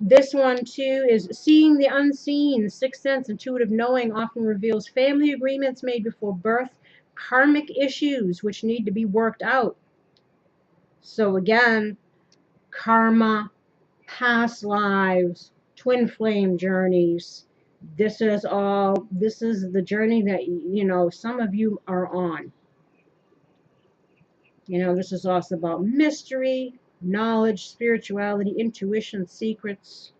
Speaker 1: This one too is seeing the unseen. Sixth sense, intuitive knowing often reveals family agreements made before birth, karmic issues which need to be worked out. So again, karma, past lives, twin flame journeys. This is the journey that, you know, some of you are on. You know, this is also about mystery, knowledge, spirituality, intuition, secrets.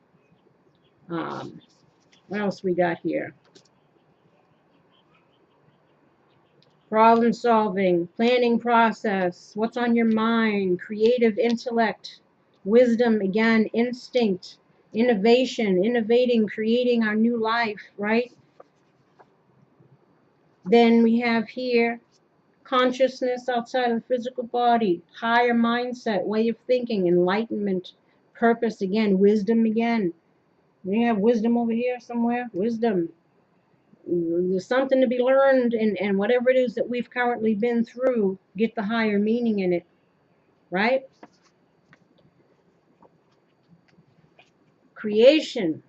Speaker 1: What else we got here? Problem solving, planning process, what's on your mind, creative intellect, wisdom, again, instinct, innovation, innovating, creating our new life, right? Then we have here consciousness outside of the physical body, higher mindset, way of thinking, enlightenment, purpose, again, wisdom again. We have wisdom over here somewhere, wisdom. There's something to be learned, and whatever it is that we've currently been through, get the higher meaning in it, right? Creation.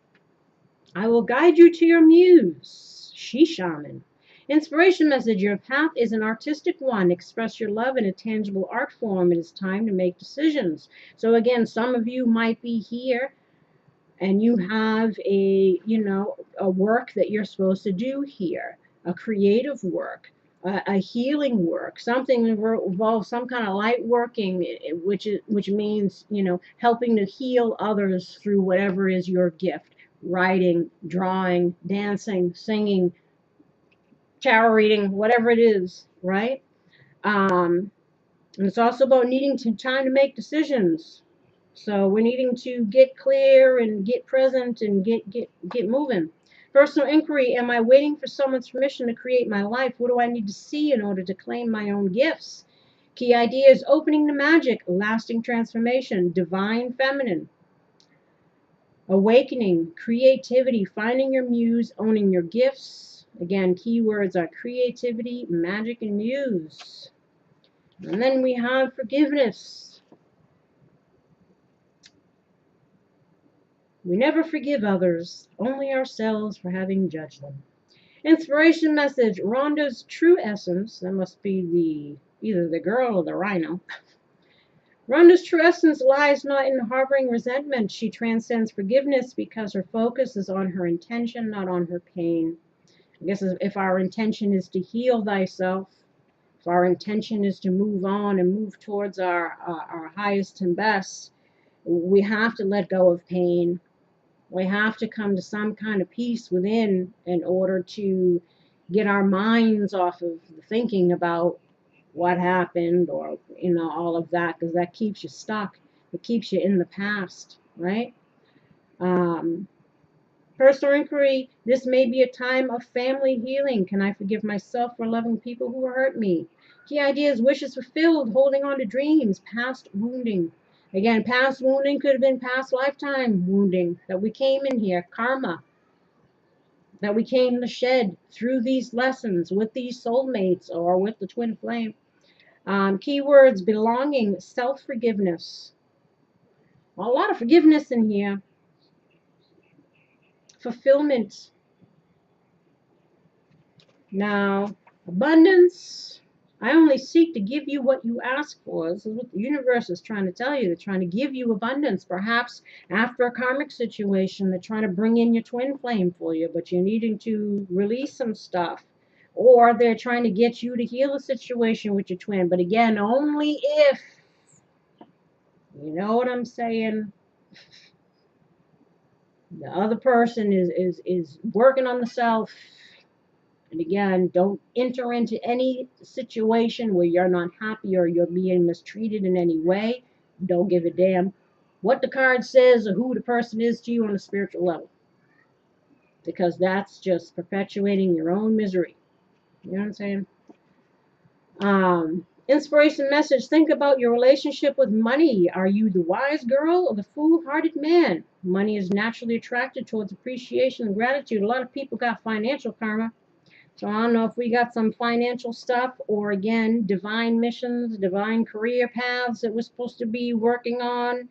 Speaker 1: I will guide you to your muse, she shaman. Inspiration message. Your path is an artistic one. Express your love in a tangible art form. It is time to make decisions. So again, some of you might be here and you have a, you know, a work that you're supposed to do here, a creative work, a healing work, something that involves some kind of light working, which means, you know, helping to heal others through whatever is your gift, writing, drawing, dancing, singing, tarot reading, whatever it is, right? And it's also about needing time to make decisions. So we're needing to get clear and get present and get moving. Personal inquiry. Am I waiting for someone's permission to create my life? What do I need to see in order to claim my own gifts? Key ideas. Opening to magic. Lasting transformation. Divine feminine. Awakening. Creativity. Finding your muse. Owning your gifts. Again, keywords are creativity, magic, and muse. And then we have forgiveness. We never forgive others, only ourselves for having judged them. Inspiration message. Rhonda's true essence, that must be either the girl or the rhino. Rhonda's true essence lies not in harboring resentment. She transcends forgiveness because her focus is on her intention, not on her pain. I guess if our intention is to heal thyself, if our intention is to move on and move towards our highest and best, we have to let go of pain. We have to come to some kind of peace within in order to get our minds off of thinking about what happened or, you know, all of that, because that keeps you stuck. It keeps you in the past, right? Personal inquiry. This may be a time of family healing. Can I forgive myself for loving people who hurt me? Key ideas. Wishes fulfilled. Holding on to dreams. Past wounding. Again, past wounding could have been past lifetime wounding that we came in here, karma, that we came to shed through these lessons with these soulmates or with the twin flame. Keywords, belonging, self-forgiveness. A lot of forgiveness in here. Fulfillment. Now, abundance. I only seek to give you what you ask for. This is what the universe is trying to tell you. They're trying to give you abundance. Perhaps after a karmic situation, they're trying to bring in your twin flame for you, but you're needing to release some stuff. Or they're trying to get you to heal a situation with your twin. But again, only if, you know what I'm saying, the other person is working on the self. And again, don't enter into any situation where you're not happy or you're being mistreated in any way. Don't give a damn what the card says or who the person is to you on a spiritual level. Because that's just perpetuating your own misery. You know what I'm saying? Inspiration message. Think about your relationship with money. Are you the wise girl or the foolhardy man? Money is naturally attracted towards appreciation and gratitude. A lot of people got financial karma. So I don't know if we got some financial stuff or again, divine missions, divine career paths that we're supposed to be working on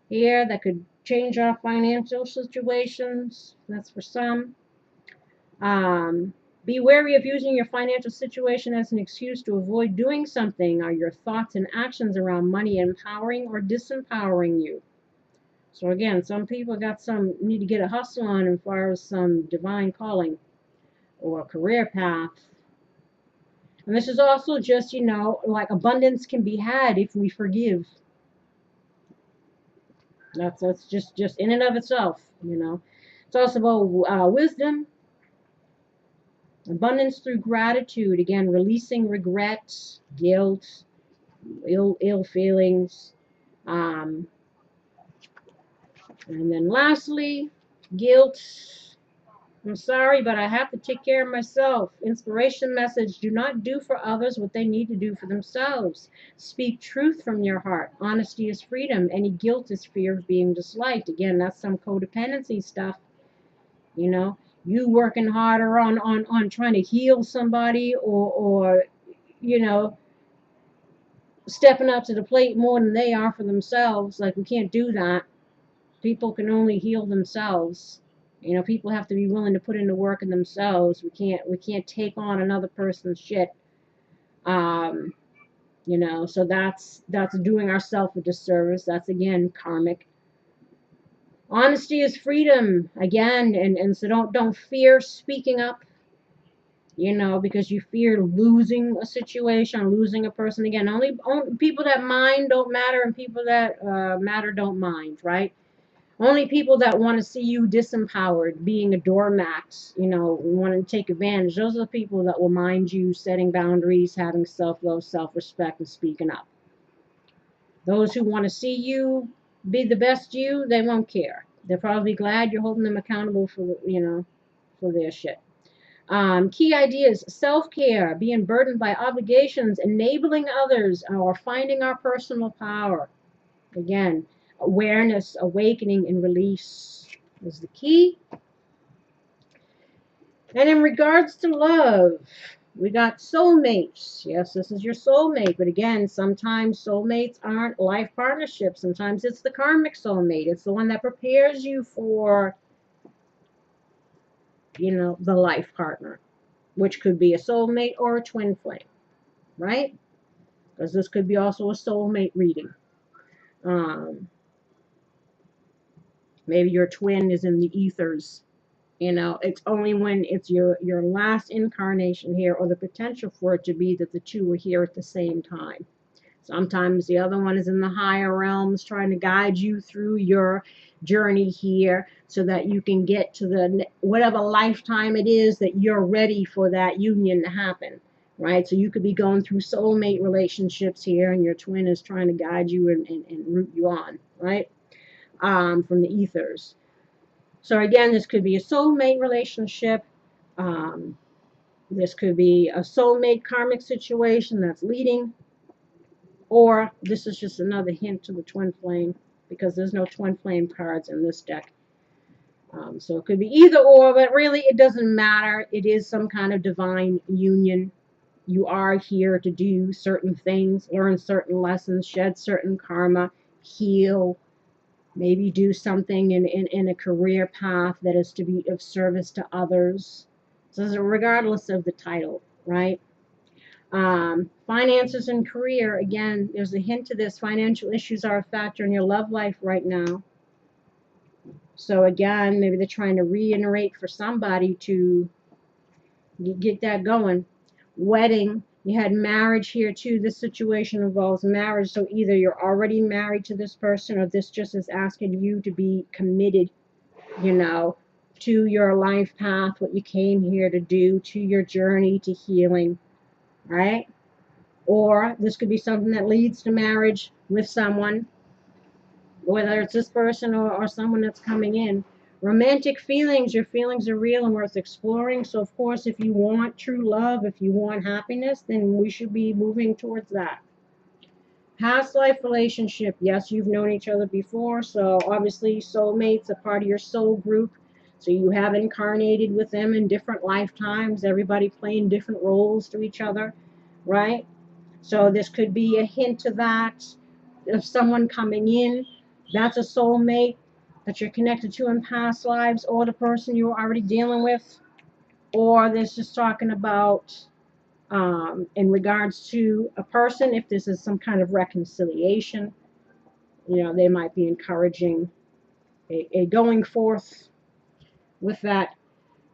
Speaker 1: here that could change our financial situations. That's for some. Um, be wary of using your financial situation as an excuse to avoid doing something. Are your thoughts and actions around money empowering or disempowering you? So again, some people got some need to get a hustle on as far as some divine calling or career path. And this is also just, like abundance can be had if we forgive. That's just in and of itself. It's also about wisdom, abundance through gratitude. Again, releasing regret, guilt, ill feelings. Um, and then lastly, guilt. I'm sorry, but I have to take care of myself. Inspiration message. Do not do for others what they need to do for themselves. Speak truth from your heart. Honesty is freedom. Any guilt is fear of being disliked. Again, that's some codependency stuff. You working harder on trying to heal somebody or stepping up to the plate more than they are for themselves. Like, we can't do that. People can only heal themselves. People have to be willing to put in the work in themselves. We can't take on another person's shit. So that's doing ourselves a disservice. That's again karmic. Honesty is freedom again, and so don't fear speaking up. Because you fear losing a situation, losing a person. Again, only people that mind don't matter, and people that matter don't mind, right? Only people that want to see you disempowered, being a doormat, wanting to take advantage, those are the people that will mind you setting boundaries, having self-love, self-respect, and speaking up. Those who want to see you be the best you, they won't care. They're probably glad you're holding them accountable for their shit. Key ideas: self-care, being burdened by obligations, enabling others, or finding our personal power. Again, awareness, awakening, and release is the key. And in regards to love, we got soulmates. Yes, this is your soulmate. But again, sometimes soulmates aren't life partnerships. Sometimes it's the karmic soulmate. It's the one that prepares you for, the life partner, which could be a soulmate or a twin flame, right? Because this could be also a soulmate reading. Maybe your twin is in the ethers. It's only when it's your last incarnation here, or the potential for it to be that the two are here at the same time. Sometimes the other one is in the higher realms trying to guide you through your journey here so that you can get to the whatever lifetime it is that you're ready for that union to happen, right? So you could be going through soulmate relationships here, and your twin is trying to guide you and root you on, right? From the ethers. So again, this could be a soulmate relationship. This could be a soulmate karmic situation that's leading. Or this is just another hint to the twin flame, because there's no twin flame cards in this deck. So it could be either or, but really it doesn't matter. It is some kind of divine union. You are here to do certain things, learn certain lessons, shed certain karma, heal, maybe do something in a career path that is to be of service to others. So regardless of the title, right? Finances and career, again, there's a hint to this. Financial issues are a factor in your love life right now. So again, maybe they're trying to reiterate for somebody to get that going. Wedding, you had marriage here too. This situation involves marriage. So either you're already married to this person, or this just is asking you to be committed, to your life path, what you came here to do, to your journey to healing, right? Or this could be something that leads to marriage with someone, whether it's this person or someone that's coming in. Romantic feelings, your feelings are real and worth exploring. So of course, if you want true love, if you want happiness, then we should be moving towards that. Past life relationship, yes, you've known each other before, so obviously soulmates, a part of your soul group. So you have incarnated with them in different lifetimes, everybody playing different roles to each other, right? So this could be a hint to that. If someone coming in, that's a soulmate that you're connected to in past lives, or the person you were already dealing with. Or this is talking about in regards to a person, if this is some kind of reconciliation, they might be encouraging a going forth with that.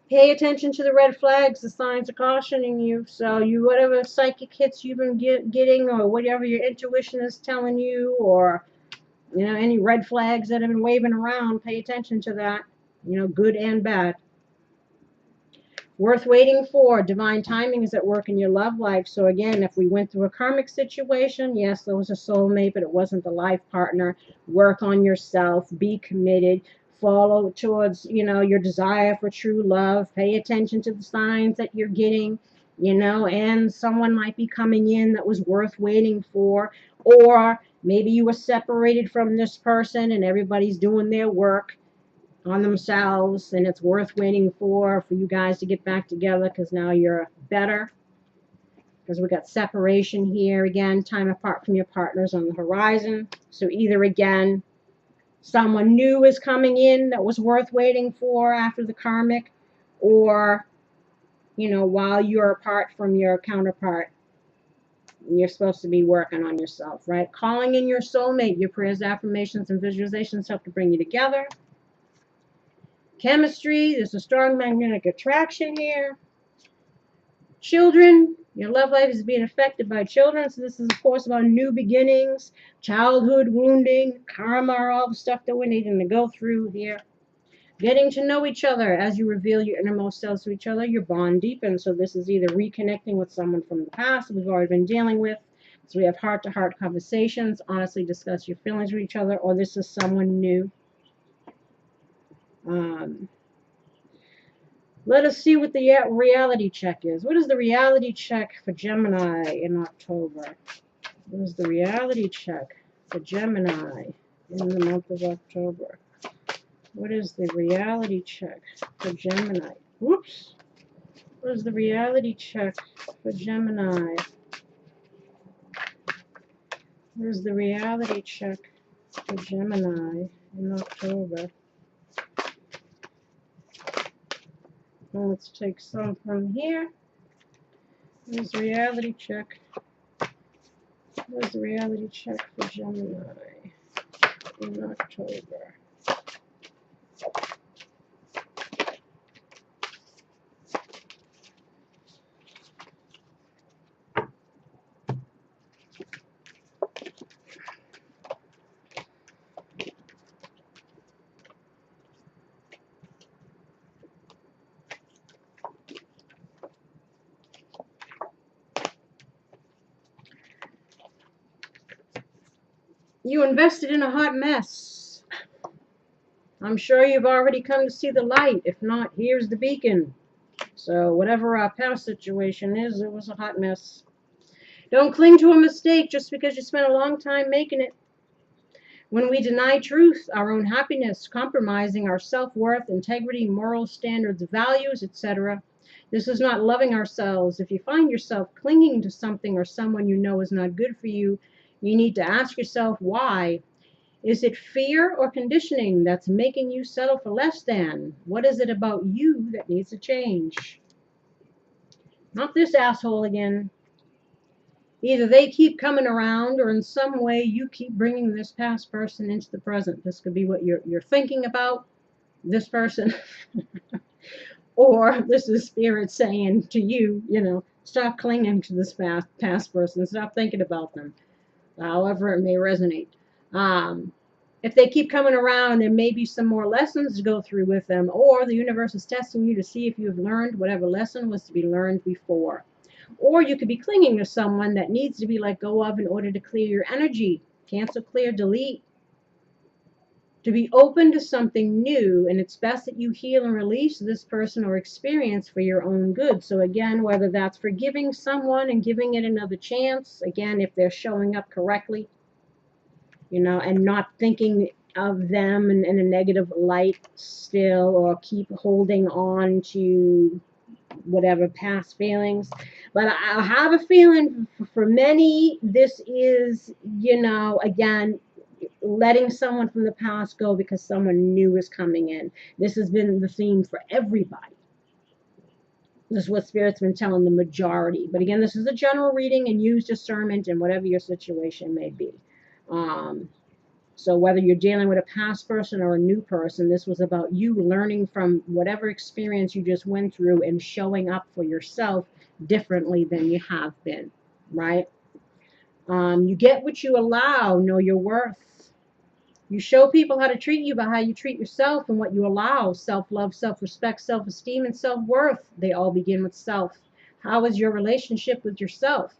Speaker 1: Pay attention to the red flags. The signs are cautioning you. So whatever psychic hits you've been getting, or whatever your intuition is telling you, or any red flags that have been waving around, pay attention to that. Good and bad. Worth waiting for. Divine timing is at work in your love life. So again, if we went through a karmic situation, yes, there was a soulmate, but it wasn't the life partner. Work on yourself. Be committed. Follow towards, your desire for true love. Pay attention to the signs that you're getting, and someone might be coming in that was worth waiting for. Or maybe you were separated from this person and everybody's doing their work on themselves, and it's worth waiting for you guys to get back together, because now you're better, because we got separation here again, time apart from your partners on the horizon. So either again, someone new is coming in that was worth waiting for after the karmic, or while you're apart from your counterpart, you're supposed to be working on yourself, right? Calling in your soulmate. Your prayers, affirmations, and visualizations help to bring you together. Chemistry, there's a strong magnetic attraction here. Children, your love life is being affected by children. So this is, of course, about new beginnings, childhood wounding, karma, all the stuff that we're needing to go through here. Getting to know each other. As you reveal your innermost selves to each other, your bond deepens. So this is either reconnecting with someone from the past that we've already been dealing with. So we have heart-to-heart conversations, honestly discuss your feelings with each other, or this is someone new. Let us see what the reality check is. What is the reality check for Gemini in October? What is the reality check for Gemini in the month of October? What is the reality check for Gemini? Whoops. What is the reality check for Gemini? What is the reality check for Gemini in October? Well, let's take some from here. What is the reality check? What is the reality check for Gemini in October? You invested in a hot mess. I'm sure you've already come to see the light. If not, here's the beacon. So whatever our past situation is, it was a hot mess. Don't cling to a mistake just because you spent a long time making it. When we deny truth, our own happiness, compromising our self-worth, integrity, moral standards, values, etc., this is not loving ourselves. If you find yourself clinging to something or someone you know is not good for you, you need to ask yourself why. Is it fear or conditioning that's making you settle for less than? What is it about you that needs to change? Not this asshole again. Either they keep coming around, or in some way you keep bringing this past person into the present. This could be what you're thinking about, this person. Or this is spirit saying to you, stop clinging to this past person. Stop thinking about them. However it may resonate. If they keep coming around, there may be some more lessons to go through with them, or the universe is testing you to see if you have learned whatever lesson was to be learned before. Or you could be clinging to someone that needs to be let go of in order to clear your energy. Cancel, clear, delete. To be open to something new, and it's best that you heal and release this person or experience for your own good. So again, whether that's forgiving someone and giving it another chance, again, if they're showing up correctly, and not thinking of them in a negative light still, or keep holding on to whatever past feelings. But I have a feeling for many, this is, again, letting someone from the past go because someone new is coming in. This has been the theme for everybody. This is what Spirit's been telling the majority. But again, this is a general reading, and use discernment in whatever your situation may be. So whether you're dealing with a past person or a new person, this was about you learning from whatever experience you just went through and showing up for yourself differently than you have been, right? You get what you allow, know your worth. You show people how to treat you by how you treat yourself and what you allow. Self-love, self-respect, self-esteem, and self-worth. They all begin with self. How is your relationship with yourself?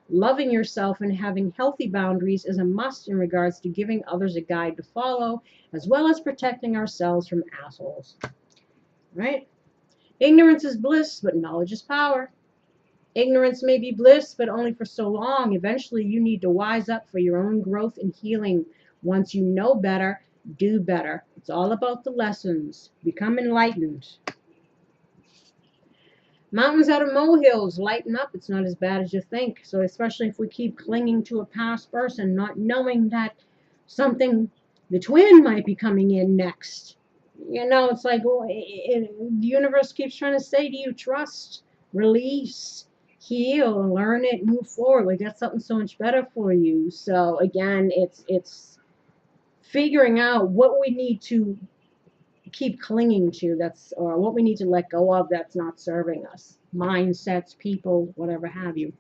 Speaker 1: Loving yourself and having healthy boundaries is a must in regards to giving others a guide to follow, as well as protecting ourselves from assholes. Right? Ignorance is bliss, but knowledge is power. Ignorance may be bliss, but only for so long. Eventually, you need to wise up for your own growth and healing. Once you know better, do better. It's all about the lessons. Become enlightened. Mountains out of molehills, lighten up. It's not as bad as you think. So especially if we keep clinging to a past person, not knowing that something, the twin might be coming in next. It's like the universe keeps trying to say to you, trust, release, heal, learn it, move forward. We got something so much better for you. So again, it's figuring out what we need to keep clinging to, or what we need to let go of that's not serving us. Mindsets, people, whatever have you.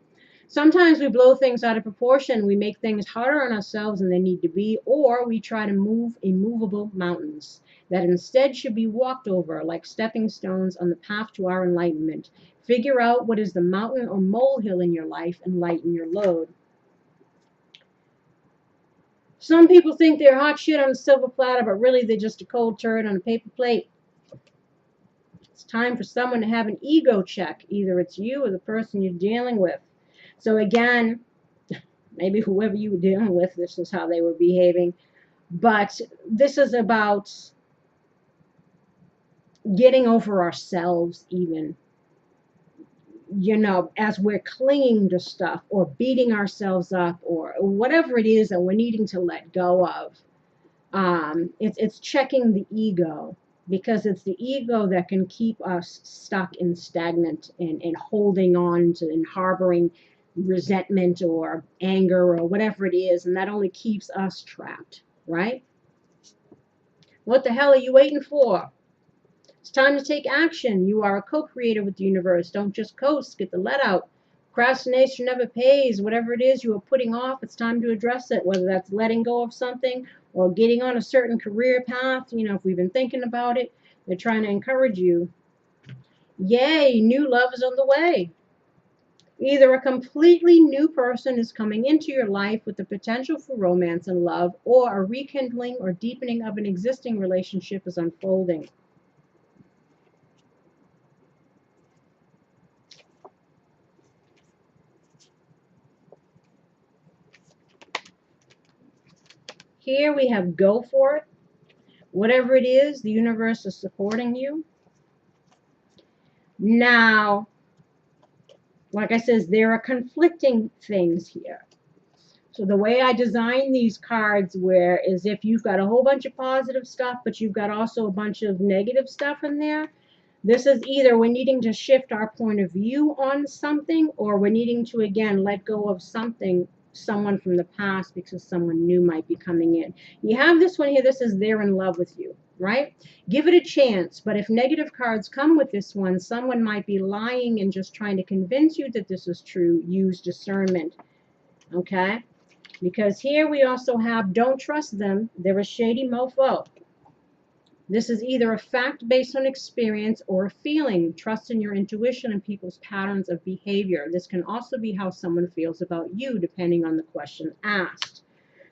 Speaker 1: Sometimes we blow things out of proportion. We make things harder on ourselves than they need to be, or we try to move immovable mountains that instead should be walked over like stepping stones on the path to our enlightenment. Figure out what is the mountain or molehill in your life and lighten your load. Some people think they're hot shit on a silver platter, but really they're just a cold turd on a paper plate. It's time for someone to have an ego check. Either it's you or the person you're dealing with. So again, maybe whoever you were dealing with, this is how they were behaving. But this is about getting over ourselves even. As we're clinging to stuff or beating ourselves up or whatever it is that we're needing to let go of. It's checking the ego, because it's the ego that can keep us stuck and stagnant and holding on to and harboring resentment or anger or whatever it is, and that only keeps us trapped, right? What the hell are you waiting for? It's time to take action. You are a co-creator with the universe. Don't just coast. Get the let out. Procrastination never pays. Whatever it is you are putting off, it's time to address it, whether that's letting go of something or getting on a certain career path. If we've been thinking about it, they're trying to encourage you. Yay, new love is on the way. Either a completely new person is coming into your life with the potential for romance and love, or a rekindling or deepening of an existing relationship is unfolding. Here we have go for it. Whatever it is, the universe is supporting you. Now, like I said, there are conflicting things here. So the way I design these cards is if you've got a whole bunch of positive stuff, but you've got also a bunch of negative stuff in there, this is either we're needing to shift our point of view on something, or we're needing to, again, let go of someone from the past because someone new might be coming in. You have this one here. This is they're in love with you, right? Give it a chance. But if negative cards come with this one, someone might be lying and just trying to convince you that this is true. Use discernment, okay? Because here we also have don't trust them. They're a shady mofo. This is either a fact based on experience or a feeling. Trust in your intuition and people's patterns of behavior. This can also be how someone feels about you, depending on the question asked.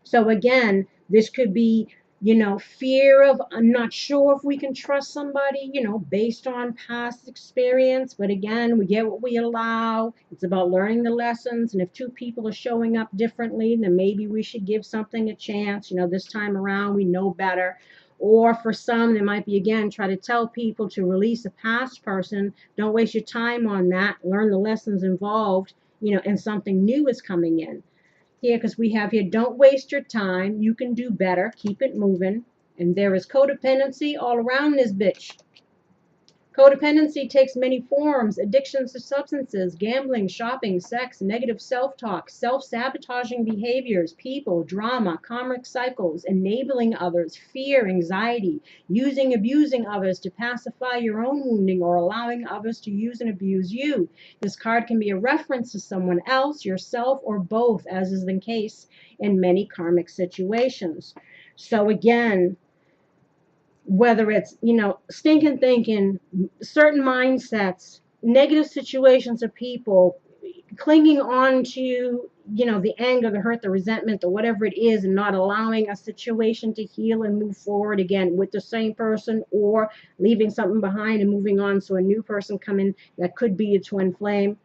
Speaker 1: So again, this could be You know, fear of, I'm not sure if we can trust somebody, you know, based on past experience. But again, we get what we allow. It's about learning the lessons. And if two people are showing up differently, then maybe we should give something a chance. You know, this time around, we know better. Or for some, there might be, again, try to tell people to release a past person. Don't waste your time on that. Learn the lessons involved, you know, and something new is coming in here, because we have here, don't waste your time. You can do better. Keep it moving. And there is codependency all around this bitch. Codependency takes many forms: addictions to substances, gambling, shopping, sex, negative self-talk, self-sabotaging behaviors, people, drama, karmic cycles, enabling others, fear, anxiety, using, abusing others to pacify your own wounding, or allowing others to use and abuse you. This card can be a reference to someone else, yourself, or both, as is the case in many karmic situations. So again, whether it's, you know, stinking thinking, certain mindsets, negative situations of people, clinging on to, you know, the anger, the hurt, the resentment, or whatever it is, and not allowing a situation to heal and move forward again with the same person, or leaving something behind and moving on so a new person come in that could be a twin flame.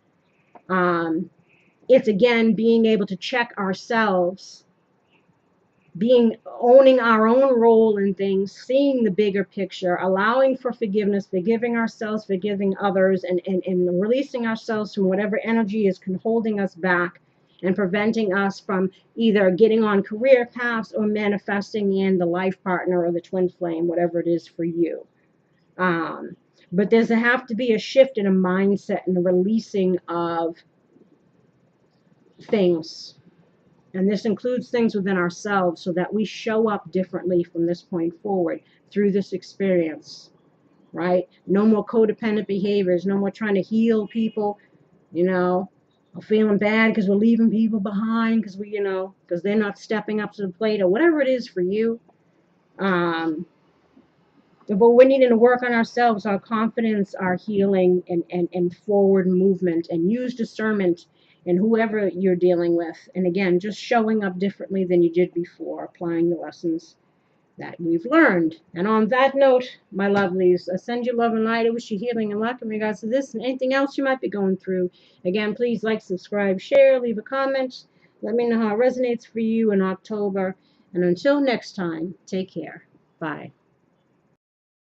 Speaker 1: It's again being able to check ourselves, owning our own role in things, seeing the bigger picture, allowing for forgiveness, forgiving ourselves, forgiving others, and releasing ourselves from whatever energy is holding us back and preventing us from either getting on career paths or manifesting in the life partner or the twin flame, whatever it is for you. But there's have to be a shift in a mindset and the releasing of things. And this includes things within ourselves, so that we show up differently from this point forward through this experience, right? No more codependent behaviors, no more trying to heal people, you know, or feeling bad because we're leaving people behind because we, you know, because they're not stepping up to the plate, or whatever it is for you. But we're needing to work on ourselves, our confidence, our healing, and forward movement, and use discernment in whoever you're dealing with. And again, just showing up differently than you did before, applying the lessons that we've learned. And on that note, my lovelies, I send you love and light. I wish you healing and luck in regards to this and anything else you might be going through. Again, please like, subscribe, share, leave a comment. Let me know how it resonates for you in October. And until next time, take care. Bye.